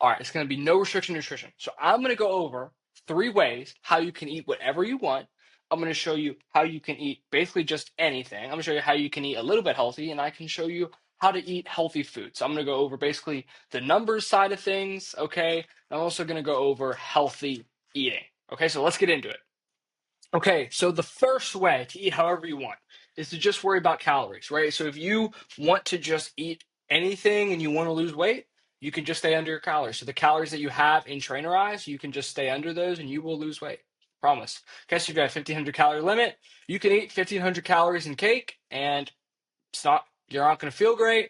All right, it's going to be no restriction nutrition. So I'm going to go over 3 ways how you can eat whatever you want. I'm going to show you how you can eat basically just anything. I'm going to show you how you can eat a little bit healthy, and I can show you how to eat healthy food. So I'm going to go over basically the numbers side of things, okay? I'm also going to go over healthy eating. Okay, so let's get into it. Okay, so the first way to eat however you want is to just worry about calories, right? So if you want to just eat anything and you want to lose weight, you can just stay under your calories. So the calories that you have in Trainer Eyes, you can just stay under those and you will lose weight. Promise. Okay, so you've got a 1,500 calorie limit. You can eat 1,500 calories in cake and you're not going to feel great.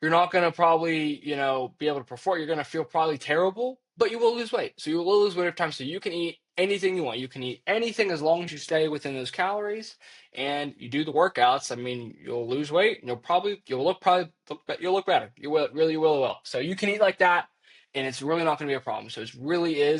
You're not going to probably, be able to perform. You're going to feel probably terrible, but you will lose weight. So you will lose weight over time. So you can eat anything you want. You can eat anything as long as you stay within those calories and you do the workouts. I mean, you'll lose weight. And you'll look better. You will, really will. So you can eat like that. And it's really not going to be a problem. So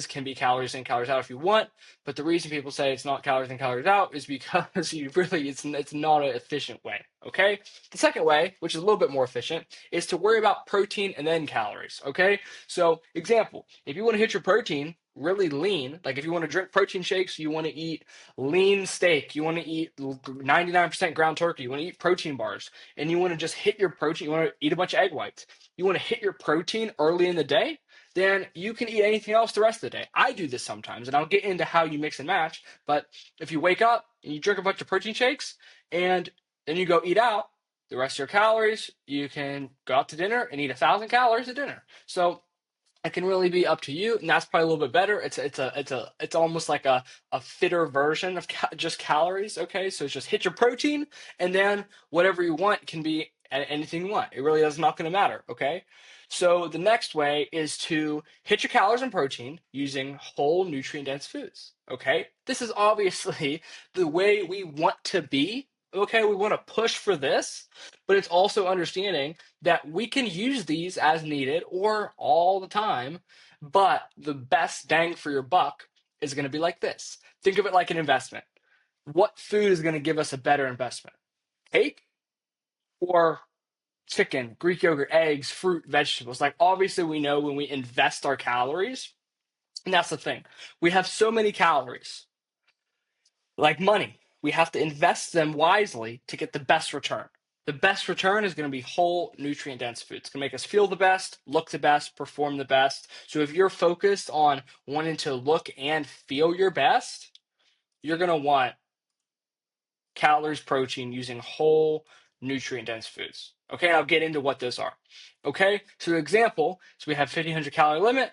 can be calories in, calories out if you want. But the reason people say it's not calories in, calories out is because it's not an efficient way. Okay. The second way, which is a little bit more efficient, is to worry about protein and then calories. Okay. So example, if you want to hit your protein really lean, like if you want to drink protein shakes, you want to eat lean steak, you want to eat 99% ground turkey, you want to eat protein bars, and you want to just hit your protein, you want to eat a bunch of egg whites, you want to hit your protein early in the day, then you can eat anything else the rest of the day. I do this sometimes, and I'll get into how you mix and match. But if you wake up and you drink a bunch of protein shakes and then you go eat out, the rest of your calories, you can go out to dinner and eat 1,000 calories at dinner. So it can really be up to you, and that's probably a little bit better. It's almost like a fitter version of just calories. Okay, so it's just hit your protein, and then whatever you want can be anything you want. It really is not going to matter. Okay, so the next way is to hit your calories and protein using whole nutrient dense foods. Okay, this is obviously the way we want to be. Okay, we want to push for this, but it's also understanding that we can use these as needed or all the time, but the best bang for your buck is going to be like this. Think of it like an investment. What food is going to give us a better investment? Cake or chicken, Greek yogurt, eggs, fruit, vegetables? Like, obviously, we know when we invest our calories, and that's the thing. We have so many calories, like money. We have to invest them wisely to get the best return. The best return is going to be whole, nutrient dense food. It's going to make us feel the best, look the best, perform the best. So if you're focused on wanting to look and feel your best, you're going to want calories, protein using whole, nutrient dense foods. Okay, I'll get into what those are. Okay, so example, so we have 1,500 calorie limit,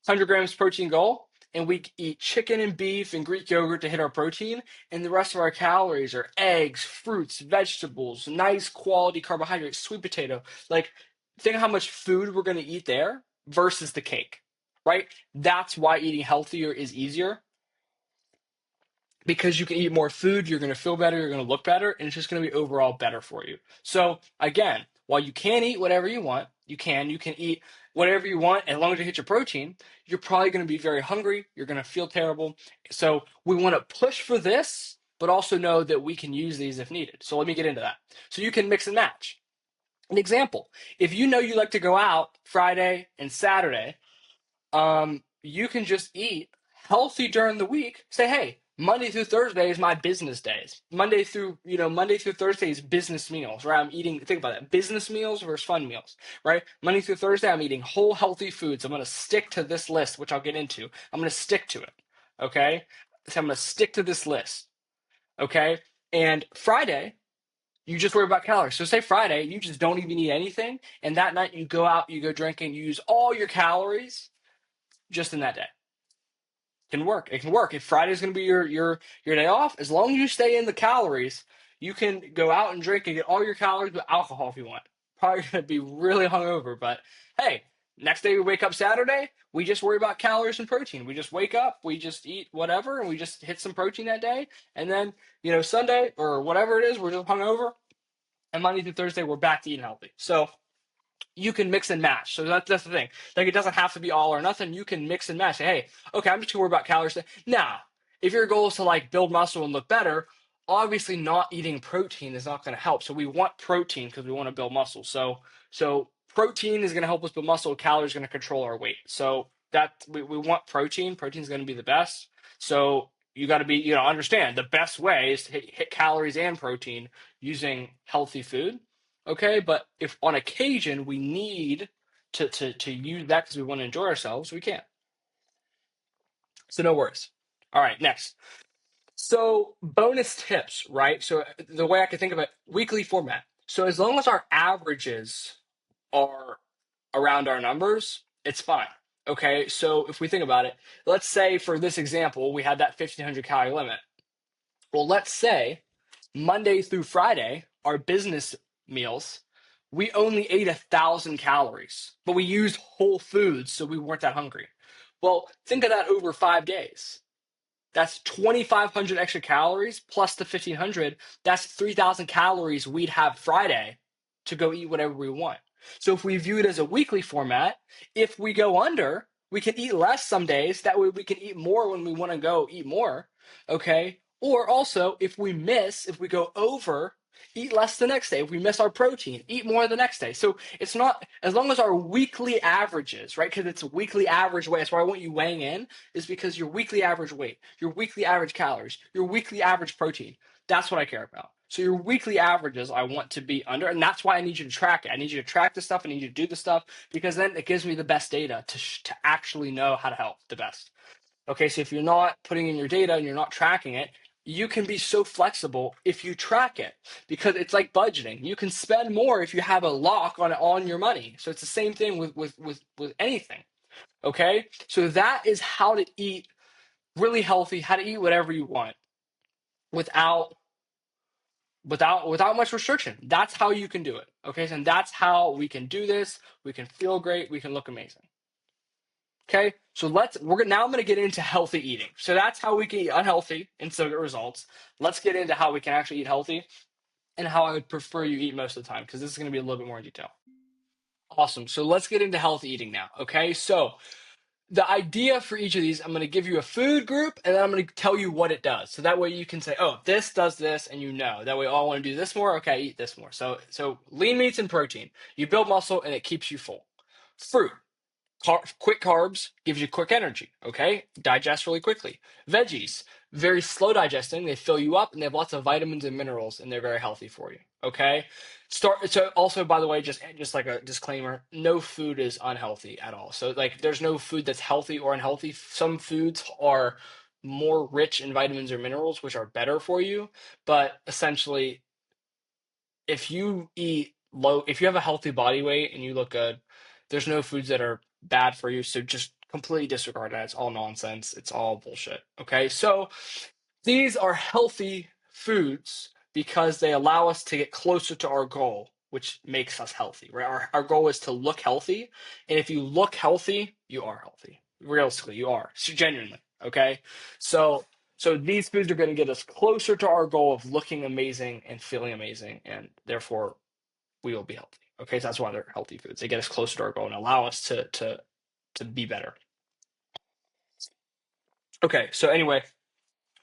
100 grams protein goal, and we eat chicken and beef and Greek yogurt to hit our protein, and the rest of our calories are eggs, fruits, vegetables, nice quality carbohydrates, sweet potato. Like, think of how much food we're going to eat there versus the cake, right? That's why eating healthier is easier, because you can eat more food, you're going to feel better, you're going to look better, and it's just going to be overall better for you. So again, while you can eat whatever you want, you can eat whatever you want as long as you hit your protein. You're probably going to be very hungry, you're going to feel terrible. So we want to push for this, but also know that we can use these if needed. So let me get into that. So you can mix and match. An example, if you know you like to go out Friday and Saturday, you can just eat healthy during the week. Say, hey, Monday through Thursday is my business days. Monday through Thursday is business meals, right? I'm eating, think about that, business meals versus fun meals, right? Monday through Thursday, I'm eating whole healthy foods. I'm going to stick to this list, which I'll get into. I'm going to stick to it, okay? So I'm going to stick to this list, okay? And Friday, you just worry about calories. So say Friday, you just don't even eat anything, and that night you go out, you go drinking, you use all your calories just in that day. Can work. It can work. If Friday's going to be your day off, as long as you stay in the calories, you can go out and drink and get all your calories with alcohol if you want. Probably going to be really hungover, but hey, next day we wake up Saturday, we just worry about calories and protein. We just wake up, we just eat whatever, and we just hit some protein that day, and then Sunday or whatever it is, we're just hungover, and Monday through Thursday we're back to eating healthy. So you can mix and match. So that's the thing. Like, it doesn't have to be all or nothing. You can mix and match. Say, hey, okay, I'm just gonna worry about calories. Now, if your goal is to like build muscle and look better, obviously not eating protein is not gonna help. So we want protein because we want to build muscle. So protein is going to help us build muscle. Calories are going to control our weight. So that we want protein. Protein is going to be the best. So you got to be, understand the best way is to hit calories and protein using healthy food. Okay. But if on occasion we need to use that because we want to enjoy ourselves, we can. So no worries. All right. Next. So bonus tips, right? So the way I can think of it, weekly format. So as long as our averages are around our numbers, it's fine. Okay, so if we think about it, let's say for this example, we had that 1500 calorie limit. Well, let's say Monday through Friday, our business meals, we only ate 1,000 calories, but we used whole foods, so we weren't that hungry. Well, think of that over 5 days. That's 2,500 extra calories plus the 1,500. That's 3,000 calories we'd have Friday to go eat whatever we want. So if we view it as a weekly format, if we go under, we can eat less some days. That way we can eat more when we want to go eat more. Okay. Or also, if we miss, if we go over, eat less the next day. If we miss our protein, eat more the next day. So it's not, as long as our weekly averages, right? Because it's a weekly average weight. That's why I want you weighing in, is because your weekly average weight, your weekly average calories, your weekly average protein. That's what I care about. So your weekly averages, I want to be under, and that's why I need you to track it. I need you to track the stuff. I need you to do the stuff because then it gives me the best data to actually know how to help the best. Okay, so if you're not putting in your data and you're not tracking it, you can be so flexible if you track it because it's like budgeting. You can spend more if you have a lock on your money. So it's the same thing with anything. Okay, so that is how to eat really healthy, how to eat whatever you want without without much restriction. That's how you can do it. Okay, and that's how we can do this. We can feel great. We can look amazing. Okay, so I'm going to get into healthy eating. So that's how we can eat unhealthy and still get results. Let's get into how we can actually eat healthy and how I would prefer you eat most of the time because this is going to be a little bit more in detail. Awesome. So let's get into healthy eating now. Okay, so the idea for each of these, I'm going to give you a food group and then I'm going to tell you what it does. So that way you can say, oh, this does this, and you know. That way, oh, I want to do this more. Okay, eat this more. So lean meats and protein. You build muscle and it keeps you full. Fruit. Quick carbs gives you quick energy. Okay, digest really quickly. Veggies, very slow digesting. They fill you up and they have lots of vitamins and minerals, and they're very healthy for you. Okay, so also, by the way, just like a disclaimer, no food is unhealthy at all. So like, there's no food that's healthy or unhealthy. Some foods are more rich in vitamins or minerals, which are better for you, but essentially if you have a healthy body weight and you look good, there's no foods that are bad for you. So just completely disregard that. It's all nonsense. It's all bullshit. Okay. So these are healthy foods because they allow us to get closer to our goal, which makes us healthy, right? Our goal is to look healthy. And if you look healthy, you are healthy. Realistically, you are. So genuinely. Okay. So these foods are going to get us closer to our goal of looking amazing and feeling amazing, and therefore we will be healthy. Okay, so that's why they're healthy foods. They get us closer to our goal and allow us to be better. Okay, so anyway,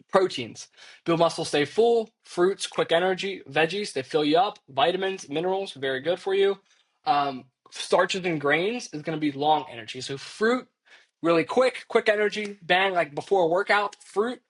proteins build muscle, stay full. Fruits, quick energy. Veggies, they fill you up. Vitamins, minerals, very good for you. Starches and grains is going to be long energy. So fruit, really quick energy, bang, like before a workout. Fruit,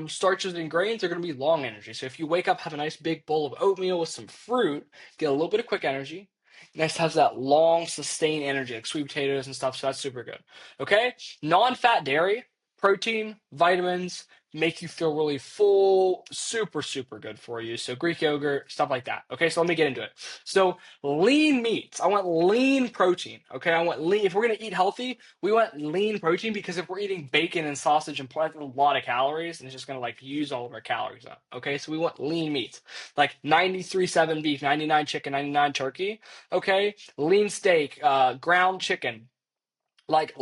starches and grains are going to be long energy. So if you wake up, have a nice big bowl of oatmeal with some fruit, get a little bit of quick energy. Next has that long sustained energy, like sweet potatoes and stuff. So that's super good. Okay, non-fat dairy, protein, vitamins, make you feel really full, super good for you. So Greek yogurt, stuff like that. Okay, so let me get into it. So lean meats, I want lean protein. Okay, I want lean. If we're gonna eat healthy, we want lean protein because if we're eating bacon and sausage and pork, that's a lot of calories, and it's just gonna like use all of our calories up. Okay, so we want lean meats, like 93.7 beef, 99 chicken, 99 turkey. Okay, lean steak, ground chicken, like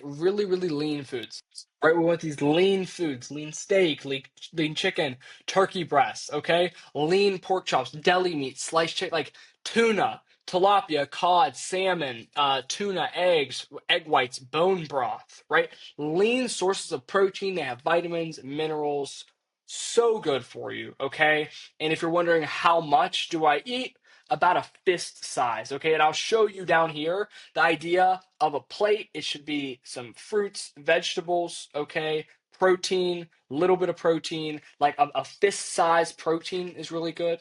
really lean foods, right? We want these lean foods: lean steak, lean chicken, turkey breasts. Okay, lean pork chops, deli meat, sliced chicken, like tuna, tilapia, cod, salmon, tuna, eggs, egg whites, bone broth, right? Lean sources of protein. They have vitamins, minerals, so good for you. Okay, and if you're wondering how much do I eat, about a fist size. Okay, and I'll show you down here the idea of a plate. It should be some fruits, vegetables, okay, protein, little bit of protein, like a fist size protein is really good.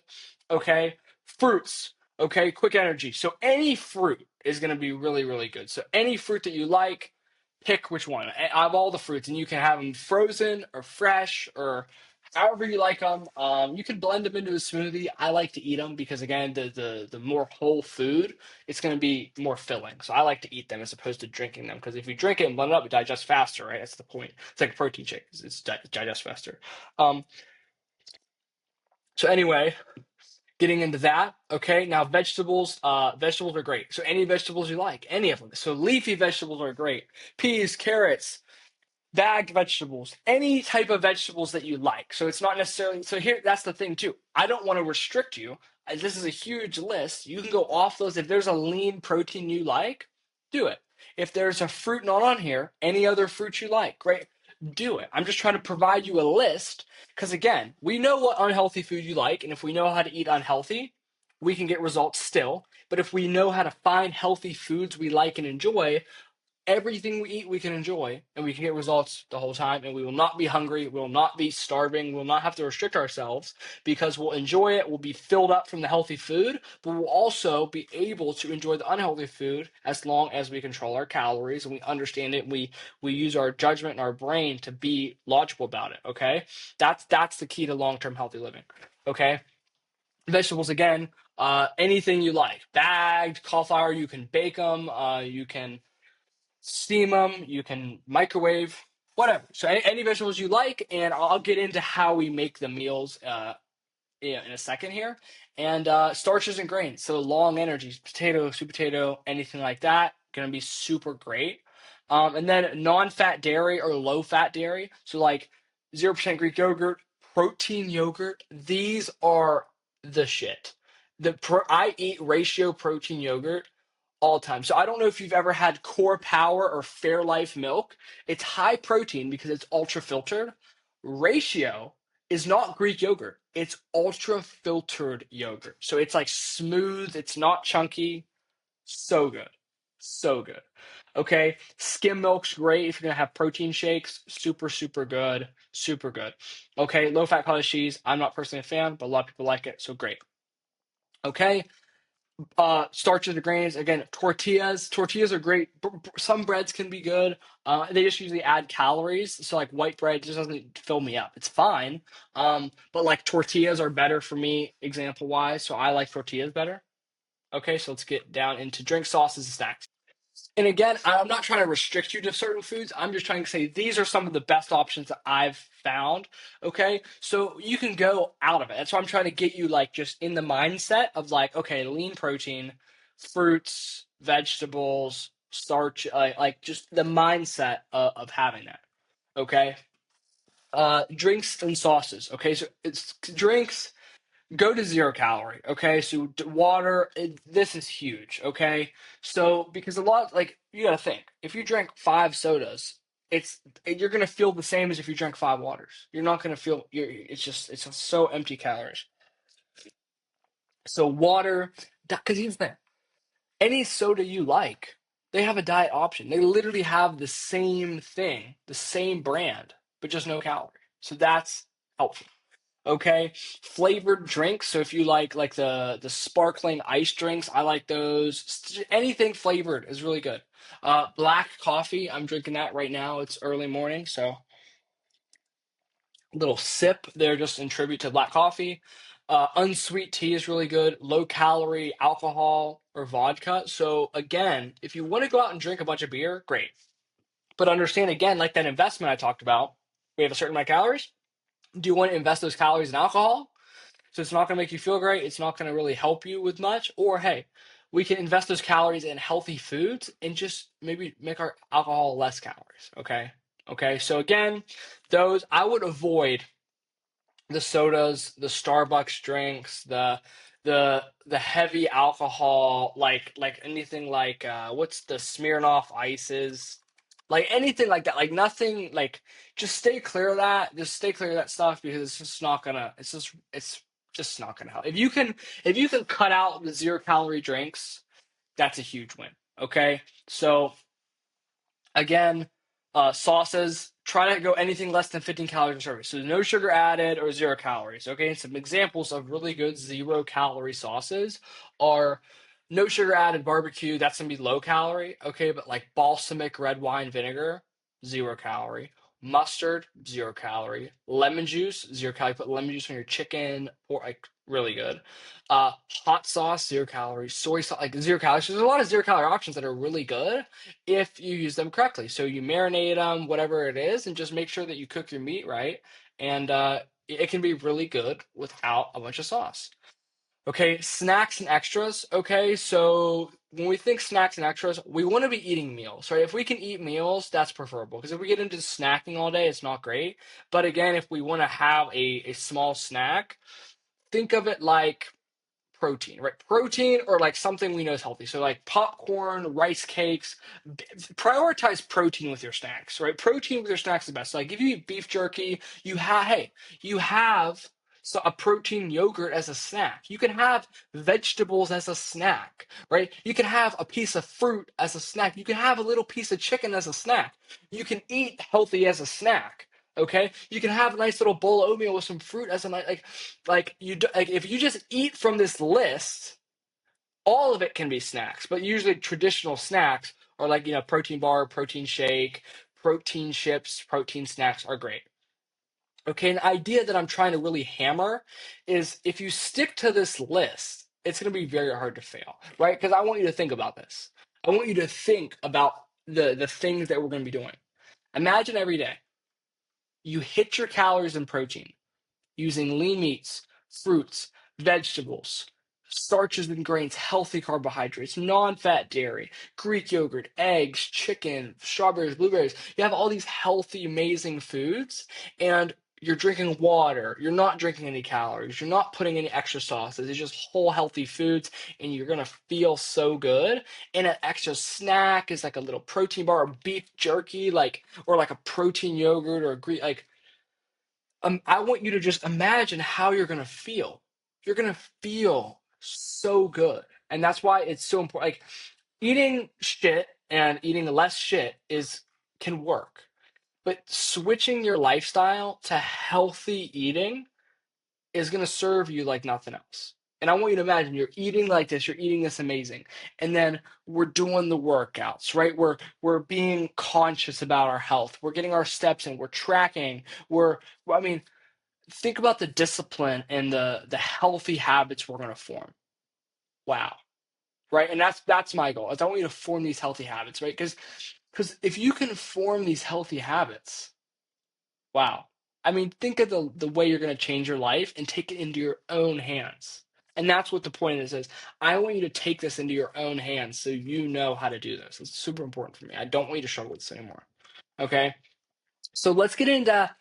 Okay, fruits. Okay, quick energy. So any fruit is going to be really, really good. So any fruit that you like, pick which one. Of all the fruits, and you can have them frozen or fresh or however you like them. You can blend them into a smoothie. I like to eat them because again, the more whole food, it's going to be more filling. So I like to eat them as opposed to drinking them because if you drink it and blend it up, it digests faster, right? That's the point. It's like a protein shake. It digests faster. Um, so anyway, getting into that, okay. Now vegetables are great. So any vegetables you like, any of them. So leafy vegetables are great. Peas, carrots, bagged vegetables, any type of vegetables that you like. So it's not necessarily, so here, that's the thing too. I don't want to restrict you. This is a huge list. You can go off those. If there's a lean protein you like, do it. If there's a fruit not on here, any other fruit you like, great, do it. I'm just trying to provide you a list because again, we know what unhealthy food you like. And if we know how to eat unhealthy, we can get results still. But if we know how to find healthy foods we like and enjoy, everything we eat we can enjoy and we can get results the whole time and we will not be hungry, we will not be starving, we'll not have to restrict ourselves because we'll enjoy it, we'll be filled up from the healthy food, but we'll also be able to enjoy the unhealthy food as long as we control our calories and we understand it, we use our judgment and our brain to be logical about it. Okay, that's the key to long-term healthy living. Okay, vegetables again, anything you like, bagged, cauliflower, you can bake them, you can steam them, you can microwave, whatever. So any vegetables you like, and I'll get into how we make the meals in a second here. And starches and grains, so long energies, potato, sweet potato, anything like that, gonna be super great. And then non-fat dairy or low-fat dairy, so like 0% Greek yogurt, protein yogurt. These are the shit. I eat ratio protein yogurt all time. So I don't know if you've ever had Core Power or Fairlife milk. It's high protein because it's ultra filtered. Ratio is not Greek yogurt. It's ultra filtered yogurt. So it's like smooth, it's not chunky. So good. So good. Okay. Skim milk's great if you're gonna have protein shakes. Super, super good. Super good. Okay. Low fat cottage cheese. I'm not personally a fan, but a lot of people like it. So great. Okay. Starches and grains again. Tortillas are great. Some breads can be good. They just usually add calories, so like white bread just doesn't fill me up. It's fine. But like tortillas are better for me, example wise, so I like tortillas better. Okay, so let's get down into drink, sauces and snacks. And again, I'm not trying to restrict you to certain foods. I'm just trying to say these are some of the best options that I've found. Okay. So you can go out of it. That's why I'm trying to get you like just in the mindset of like, okay, lean protein, fruits, vegetables, starch, like just the mindset of having that. Okay. Drinks and sauces. Okay. So it's drinks, go to 0 calorie. Okay, so water, this is huge. Okay, so because a lot, like you got to think, if you drank 5 sodas, you're gonna feel the same as if you drank 5 waters. You're not gonna feel. It's just so empty calories. So water, because here's the thing, any soda you like, they have a diet option. They literally have the same thing, the same brand, but just no calorie. So that's helpful. Okay, flavored drinks. So if you like the sparkling ice drinks, I like those. Anything flavored is really good. Black coffee. I'm drinking that right now. It's early morning, so a little sip there just in tribute to black coffee. Unsweet tea is really good. Low calorie alcohol or vodka. So again, if you want to go out and drink a bunch of beer, great. But understand again, like that investment I talked about, we have a certain amount of calories. Do you want to invest those calories in alcohol? So it's not going to make you feel great. It's not going to really help you with much. Or hey, we can invest those calories in healthy foods and just maybe make our alcohol less calories. Okay. Okay. So again, those I would avoid the sodas, the Starbucks drinks, the heavy alcohol, like anything like what's the Smirnoff ices, like anything like that, like nothing like just stay clear of that. Just stay clear of that stuff because it's just not gonna. It's just not gonna help. If you can cut out the 0 calorie drinks, that's a huge win. Okay, so again, sauces, try to go anything less than 15 calories per serving. So no sugar added or 0 calories. Okay, some examples of really good 0 calorie sauces are no sugar added barbecue. That's gonna be low calorie. Okay, but like balsamic red wine vinegar, 0 calorie. Mustard, 0 calorie. Lemon juice, 0 calorie. Put lemon juice on your chicken, or like really good. Hot sauce, 0 calories. Soy sauce, like 0 calories. So there's a lot of 0 calorie options that are really good if you use them correctly. So you marinate them, whatever it is, and just make sure that you cook your meat right. And it can be really good without a bunch of sauce. Okay, snacks and extras. Okay, so when we think snacks and extras, we want to be eating meals, right? If we can eat meals, that's preferable because if we get into snacking all day, it's not great. But again, if we want to have a small snack, think of it like protein, right? Protein or like something we know is healthy. So like popcorn, rice cakes, prioritize protein with your snacks, right? Protein with your snacks is the best. So like if you eat beef jerky, you have so a protein yogurt as a snack. You can have vegetables as a snack, right? You can have a piece of fruit as a snack. You can have a little piece of chicken as a snack. You can eat healthy as a snack. Okay, you can have a nice little bowl of oatmeal with some fruit as a nice like like if you just eat from this list, all of it can be snacks. But usually traditional snacks are like protein bar, protein shake, protein chips, protein snacks are great. Okay, an idea that I'm trying to really hammer is if you stick to this list, it's going to be very hard to fail, right? Because I want you to think about this. I want you to think about the things that we're going to be doing. Imagine every day you hit your calories and protein using lean meats, fruits, vegetables, starches and grains, healthy carbohydrates, non fat dairy, Greek yogurt, eggs, chicken, strawberries, blueberries. You have all these healthy, amazing foods, and you're drinking water. You're not drinking any calories. You're not putting any extra sauces. It's just whole healthy foods, and you're gonna feel so good. And an extra snack is like a little protein bar or beef jerky, like or like a protein yogurt or a Greek like I want you to just imagine how you're gonna feel. You're gonna feel so good, and that's why it's so important. Like eating shit and eating less shit is can work, but switching your lifestyle to healthy eating is gonna serve you like nothing else. And I want you to imagine you're eating like this, you're eating this amazing, and then we're doing the workouts, right? We're being conscious about our health. We're getting our steps in. We're tracking. I mean, think about the discipline and the healthy habits we're going to form. Wow. Right? And that's my goal. Is I want you to form these healthy habits, right? Because if you can form these healthy habits, wow. I mean, think of the way you're going to change your life and take it into your own hands. And that's what the point is I want you to take this into your own hands so you know how to do this. It's super important for me. I don't want you to struggle with this anymore. Okay? So let's get into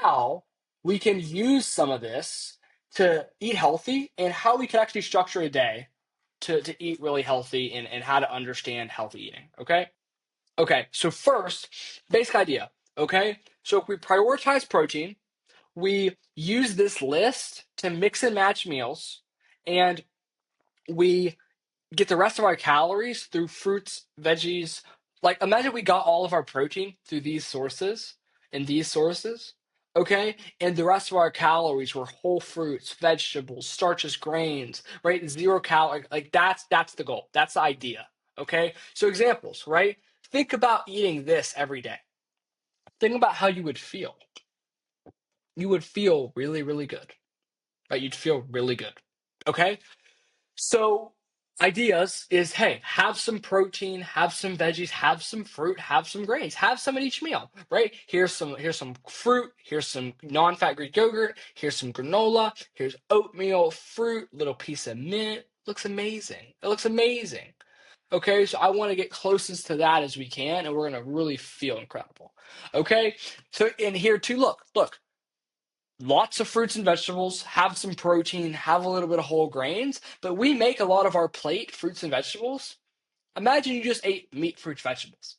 how we can use some of this to eat healthy and how we can actually structure a day to eat really healthy and how to understand healthy eating. Okay? Okay, so first, basic idea. Okay? So if we prioritize protein, we use this list to mix and match meals, and we get the rest of our calories through fruits, veggies. Like imagine we got all of our protein through these sources and these sources, okay? And the rest of our calories were whole fruits, vegetables, starches, grains, right? 0 calorie. Like that's the goal. That's the idea. Okay? So examples, right? Think about eating this every day. Think about how you would feel. You would feel really, really good. Right? You'd feel really good. Okay? So ideas is hey, have some protein, have some veggies, have some fruit, have some grains, have some at each meal, right? Here's some fruit, here's some non-fat Greek yogurt, here's some granola, here's oatmeal, fruit, little piece of mint. Looks amazing. It looks amazing. Okay, so I want to get closest to that as we can, and we're gonna really feel incredible. Okay, so in here too, look, lots of fruits and vegetables, have some protein, have a little bit of whole grains, but we make a lot of our plate fruits and vegetables. Imagine you just ate meat, fruits, vegetables.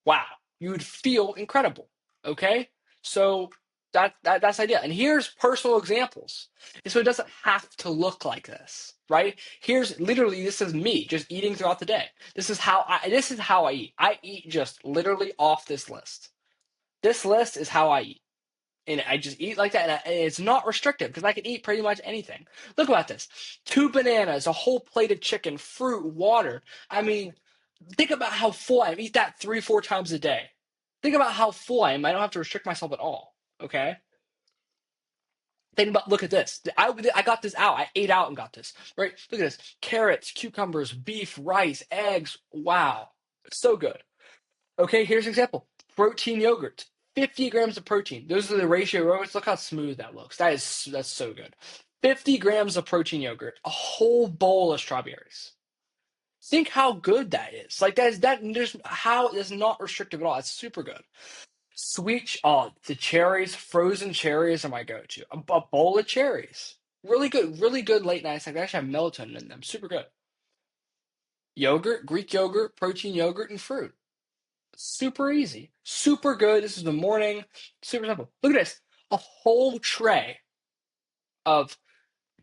Wow, you would feel incredible. Okay? So That's the idea. And here's personal examples. And so it doesn't have to look like this, right? Here's literally this is me just eating throughout the day. This is how I eat. I eat just literally off this list. This list is how I eat. And I just eat like that, and it's not restrictive because I can eat pretty much anything. Look about this: 2 bananas, a whole plate of chicken, fruit, water. I mean, think about how full I am. Eat that 3, 4 times a day. Think about how full I am. I don't have to restrict myself at all. Okay. Think about. Look at this. I got this out. I ate out and got this. Right. Look at this: carrots, cucumbers, beef, rice, eggs. Wow, it's so good. Okay, here's an example. Protein yogurt. 50 grams of protein. Those are the ratio yogurts. Look how smooth that looks. That's so good. 50 grams of protein yogurt, a whole bowl of strawberries. Think how good that is. Like there's how it's not restrictive at all. It's super good. The cherries, frozen cherries are my go-to. A bowl of cherries. Really good late night snack. They actually have melatonin in them. Super good. Yogurt, Greek yogurt, protein yogurt, and fruit. Super easy. Super good. This is the morning. Super simple. Look at this. A whole tray of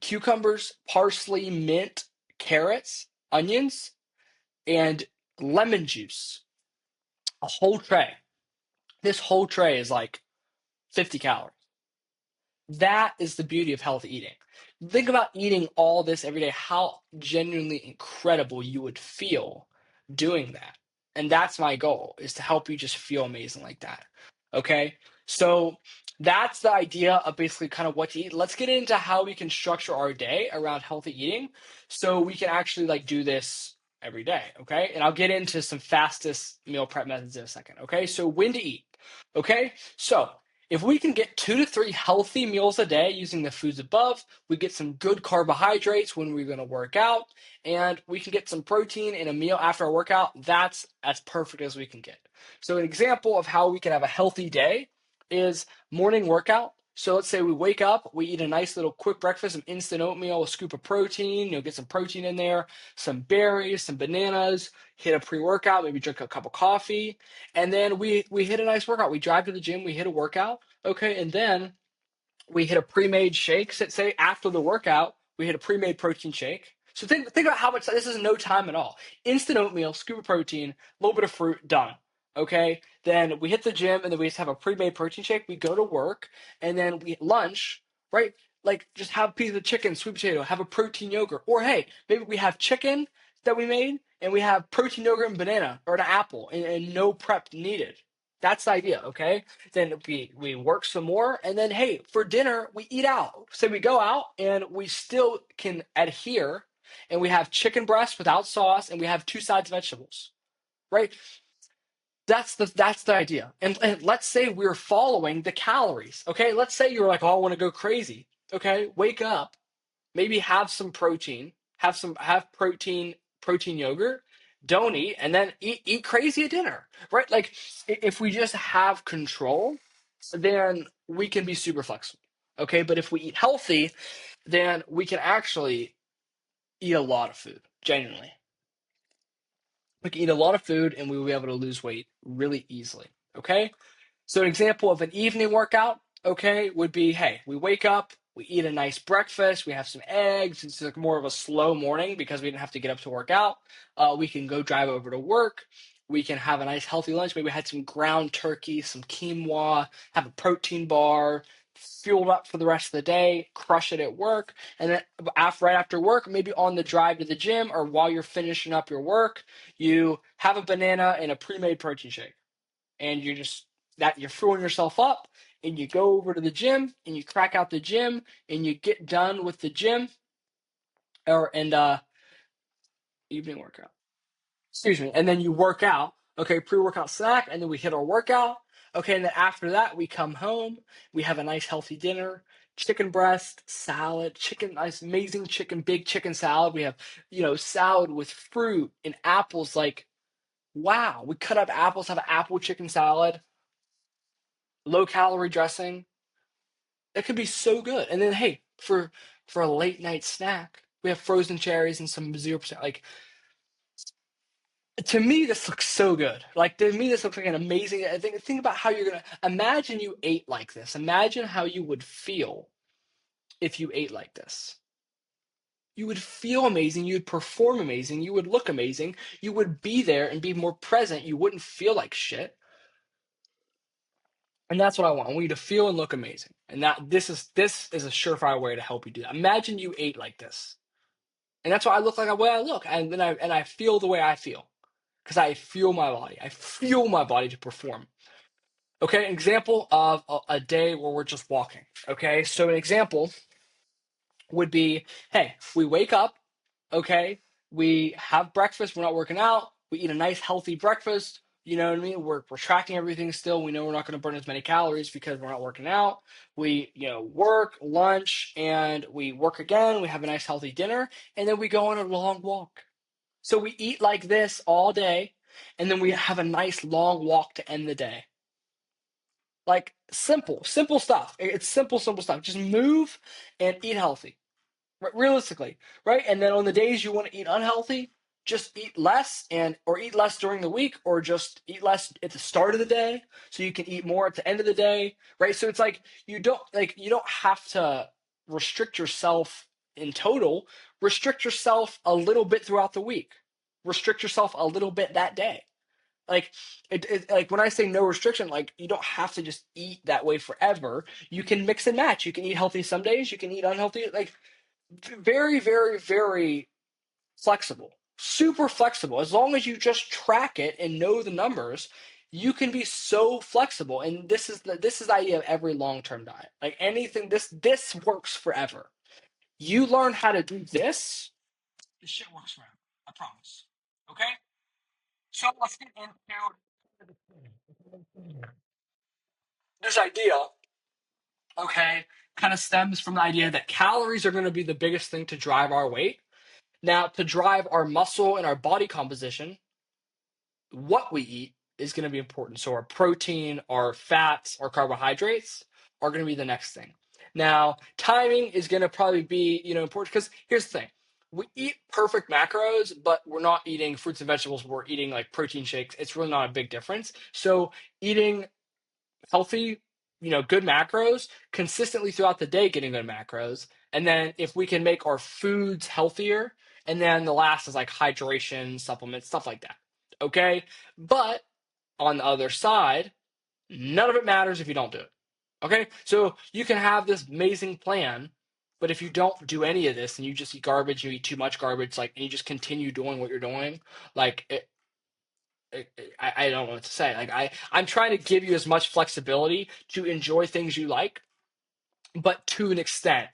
cucumbers, parsley, mint, carrots, onions, and lemon juice. A whole tray. This whole tray is like 50 calories. That is the beauty of healthy eating. Think about eating all this every day, how genuinely incredible you would feel doing that. And that's my goal, is to help you just feel amazing like that. Okay? So that's the idea of basically kind of what to eat. Let's get into how we can structure our day around healthy eating so we can actually like do this every day. Okay? And I'll get into some fastest meal prep methods in a second. Okay? So when to eat. Okay? So if we can get 2 to 3 healthy meals a day using the foods above, we get some good carbohydrates when we're going to work out, and we can get some protein in a meal after our workout. That's as perfect as we can get. So, an example of how we can have a healthy day is morning workout. So, let's say we wake up, we eat a nice little quick breakfast, some instant oatmeal, a scoop of protein, get some protein in there, some berries, some bananas, hit a pre workout, maybe drink a cup of coffee, and then we hit a nice workout. We drive to the gym, we hit a workout, okay, and then we hit a pre-made shake. Say after the workout, we hit a pre-made protein shake. So think about how much this is no time at all. Instant oatmeal, scoop of protein, a little bit of fruit, done. Okay, then we hit the gym and then we just have a pre-made protein shake. We go to work and then we eat lunch, right? Like just have a piece of chicken, sweet potato, have a protein yogurt, or hey, maybe we have chicken that we made and we have protein yogurt and banana or an apple and no prep needed. That's the idea, okay? Then we work some more, and then hey, for dinner we eat out. So we go out and we still can adhere, and we have chicken breast without sauce, and we have 2 sides vegetables, right? That's the idea. And let's say we're following the calories, okay? Let's say you're like, oh, I want to go crazy. Okay, wake up, maybe have some protein, have protein yogurt, don't eat, and then eat crazy at dinner, right? Like if we just have control, then we can be super flexible. Okay, but if we eat healthy, then we can actually eat a lot of food. Genuinely, we can eat a lot of food, and we will be able to lose weight really easily. Okay, so an example of an evening workout, okay, would be, hey, we wake up, we eat a nice breakfast, we have some eggs. It's like more of a slow morning because we didn't have to get up to work out. We can go drive over to work. We can have a nice healthy lunch. Maybe we had some ground turkey, some quinoa, have a protein bar, fueled up for the rest of the day, crush it at work. And then right after work, maybe on the drive to the gym or while you're finishing up your work, you have a banana and a pre-made protein shake, and you're filling yourself up, and you go over to the gym and you crack out the gym and you get done with the gym or and evening workout, excuse me, and then you work out, okay, pre-workout snack, and then we hit our workout, okay, and then after that we come home, we have a nice healthy dinner, chicken breast salad, chicken, nice amazing chicken, big chicken salad. We have salad with fruit and apples. Like, wow, we cut up apples, have an apple chicken salad, low calorie dressing. That could be so good. And then hey, for a late night snack, we have frozen cherries and some 0%. Like To me, this looks so good. Like to me, this looks like an amazing. I think about how you're gonna imagine you ate like this. Imagine how you would feel if you ate like this. You would feel amazing. You'd perform amazing. You would look amazing. You would be there and be more present. You wouldn't feel like shit. And that's what I want. I want you to feel and look amazing. And that this is a surefire way to help you do that. Imagine you ate like this. And that's why I look like the way I look. And then I feel the way I feel. Because I feel my body. I feel my body to perform. Okay, an example of a day where we're just walking. Okay, so an example would be, hey, we wake up, okay, we have breakfast, we're not working out, we eat a nice healthy breakfast, you know what I mean? We're tracking everything still. We know we're not going to burn as many calories because we're not working out. We, work, lunch, and we work again. We have a nice healthy dinner, and then we go on a long walk. So we eat like this all day, and then we have a nice long walk to end the day. Like simple stuff. It's simple stuff. Just move and eat healthy. Realistically, right? And then on the days you want to eat unhealthy, just eat less and or eat less during the week or just eat less at the start of the day so you can eat more at the end of the day, right? So it's like you don't have to restrict yourself in total. Restrict yourself a little bit throughout the week. Restrict yourself a little bit that day. Like like when I say no restriction, like you don't have to just eat that way forever. You can mix and match. You can eat healthy some days, you can eat unhealthy. Like very, very, very flexible. Super flexible. As long as you just track it and know the numbers, you can be so flexible. And this is the idea of every long-term diet. Like anything, this works forever. You learn how to do this shit works forever. I promise. Okay? So let's get into this idea, okay, kind of stems from the idea that calories are going to be the biggest thing to drive our weight. Now, to drive our muscle and our body composition, what we eat is going to be important. So, our protein, our fats, our carbohydrates are going to be the next thing. Now, timing is going to probably be important because here's the thing: we eat perfect macros, but we're not eating fruits and vegetables. We're eating like protein shakes. It's really not a big difference. So, eating healthy, good macros consistently throughout the day, getting good macros. And then if we can make our foods healthier, and then the last is like hydration, supplements, stuff like that. Okay. But on the other side, none of it matters if you don't do it. Okay. So you can have this amazing plan, but if you don't do any of this and you just eat garbage, you eat too much garbage, like, and you just continue doing what you're doing, like I don't know what to say. Like I'm trying to give you as much flexibility to enjoy things you like, but to an extent,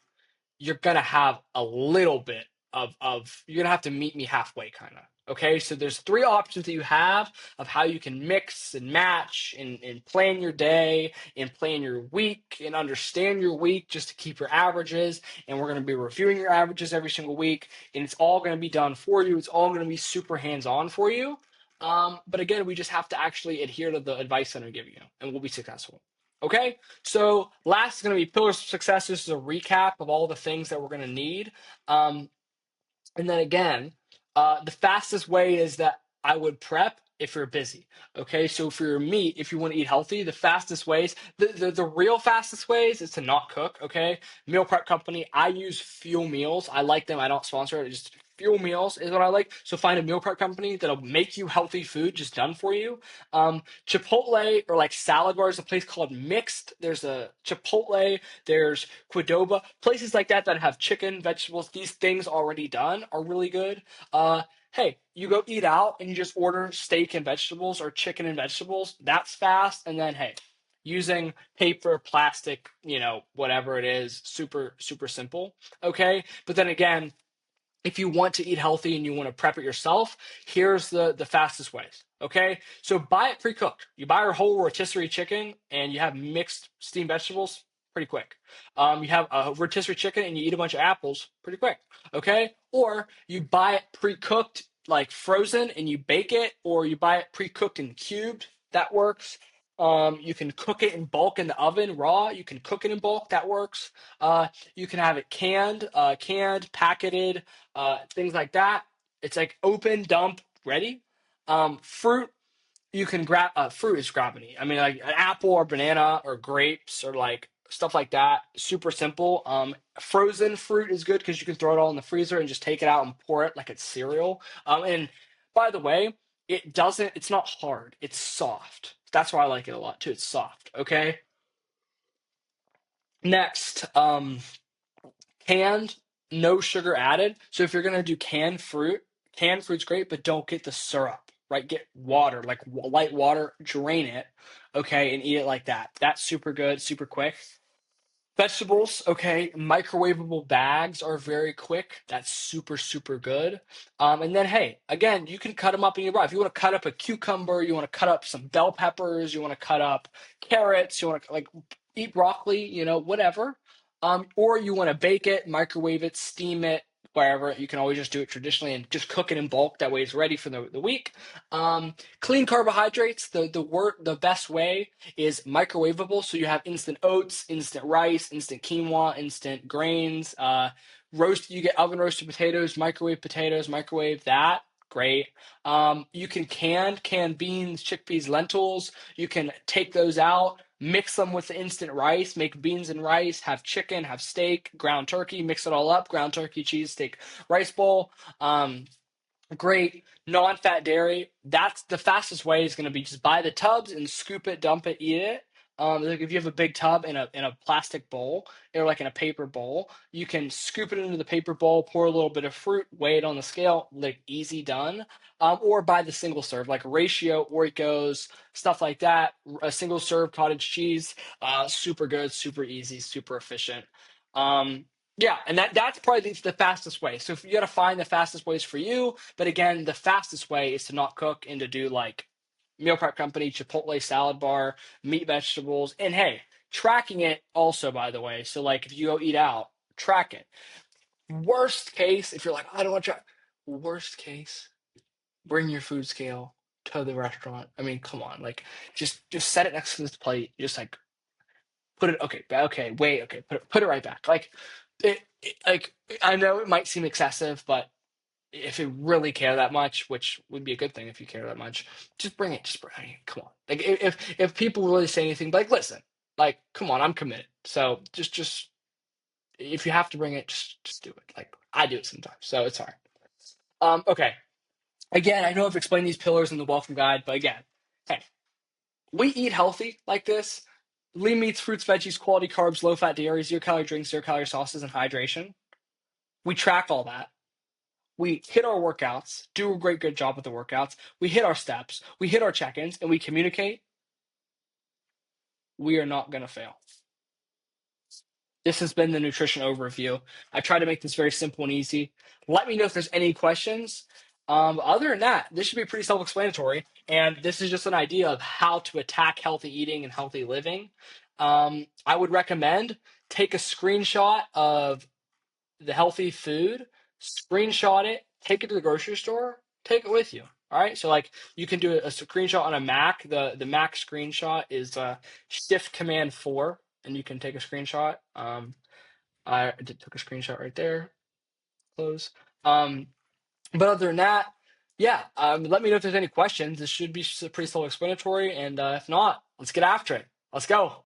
you're gonna have a little bit of you're gonna have to meet me halfway, kind of. Okay, so there's three options that you have of how you can mix and match and plan your day and plan your week and understand your week just to keep your averages. And we're gonna be reviewing your averages every single week, and it's all gonna be done for you. It's all gonna be super hands-on for you. But again, we just have to actually adhere to the advice that I'm giving you, and we'll be successful. Okay, so last is going to be pillars of success. This is a recap of all the things that we're going to need. Um, and then again, the fastest way is that I would prep if you're busy. Okay, so for your meat, if you want to eat healthy, the fastest ways, the real fastest ways is to not cook. Okay, meal prep company, I use Fuel Meals. I like them. I don't sponsor it. Just Fuel Meals is what I like. So find a meal prep company that'll make you healthy food just done for you. Chipotle or like salad bars, a place called Mixed. There's a Chipotle, there's Qdoba, places like that have chicken, vegetables, these things already done are really good. Hey, you go eat out and you just order steak and vegetables or chicken and vegetables. That's fast. And then hey, using paper, plastic, whatever it is, super super simple. Okay, but then again, if you want to eat healthy and you want to prep it yourself, here's the fastest ways. Okay, so buy it pre-cooked. You buy your whole rotisserie chicken and you have mixed steamed vegetables pretty quick. You have a rotisserie chicken and you eat a bunch of apples pretty quick. Okay, or you buy it pre-cooked, like frozen, and you bake it, or you buy it pre-cooked and cubed. That works. You can cook it in bulk in the oven raw. You can cook it in bulk. That works. You can have it canned, packeted, things like that. It's like open, dump, ready. Fruit, you can grab fruit is grab and eat. I mean, like an apple or banana or grapes or like stuff like that. Super simple. Frozen fruit is good because you can throw it all in the freezer and just take it out and pour it like it's cereal. And by the way, it doesn't. It's not hard. It's soft. That's why I like it a lot too. It's soft. Okay. Next, canned, no sugar added. So if you're gonna do canned fruit's great, but don't get the syrup, right? Get water, like light water, drain it, okay, and eat it like that. That's super good, super quick. Vegetables, okay, microwavable bags are very quick. That's super, super good. And then, hey, again, you can cut them up in your raw. If you want to cut up a cucumber, you want to cut up some bell peppers, you want to cut up carrots, you want to like eat broccoli, whatever. Or you want to bake it, microwave it, steam it, wherever. You can always just do it traditionally and just cook it in bulk. That way it's ready for the week. Clean carbohydrates, the best way is microwavable. So you have instant oats, instant rice, instant quinoa, instant grains, you get oven roasted potatoes, microwave that. Great. You can canned beans, chickpeas, lentils. You can take those out, mix them with the instant rice, make beans and rice, have chicken, have steak, ground turkey, mix it all up, ground turkey, cheese, steak, rice bowl. Great non-fat dairy. That's the fastest way is going to be just buy the tubs and scoop it, dump it, eat it. Like if you have a big tub in a plastic bowl or like in a paper bowl, you can scoop it into the paper bowl, pour a little bit of fruit, weigh it on the scale, like easy done. Or buy the single serve, like ratio Oreos, stuff like that. A single serve cottage cheese, super good, super easy, super efficient. Yeah, and that's probably the fastest way. So if you got to find the fastest ways for you, but again, the fastest way is to not cook and to do like meal prep company, Chipotle salad bar, meat, vegetables, and hey, tracking it also, by the way. So like if you go eat out, track it. Worst case, if you're like, I don't want to track. Worst case, bring your food scale to the restaurant. I mean, come on, like just set it next to this plate. Just like put it okay, wait, okay, put it right back. Like like I know it might seem excessive, but if you really care that much, which would be a good thing if you care that much, just bring it. I mean, come on. Like if people really say anything, like listen, like come on, I'm committed. So just if you have to bring it, just do it. Like I do it sometimes, so it's hard. Okay. Again, I know I've explained these pillars in the welcome guide, but again, hey, we eat healthy like this. Lean meats, fruits, veggies, quality carbs, low fat dairy, 0 calorie drinks, 0 calorie sauces, and hydration. We track all that. We hit our workouts, do a great good job with the workouts. We hit our steps, we hit our check-ins, and we communicate. We are not going to fail. This has been the nutrition overview. I try to make this very simple and easy. Let me know if there's any questions. Other than that, this should be pretty self-explanatory. And this is just an idea of how to attack healthy eating and healthy living. I would recommend take a screenshot of the healthy food, screenshot it, take it to the grocery store, take it with you. All right. So like you can do a screenshot on a Mac. The Mac screenshot is Shift Command 4, and you can take a screenshot. Took a screenshot right there. Close. But other than that, yeah. Let me know if there's any questions. This should be pretty self-explanatory, and if not, let's get after it. Let's go.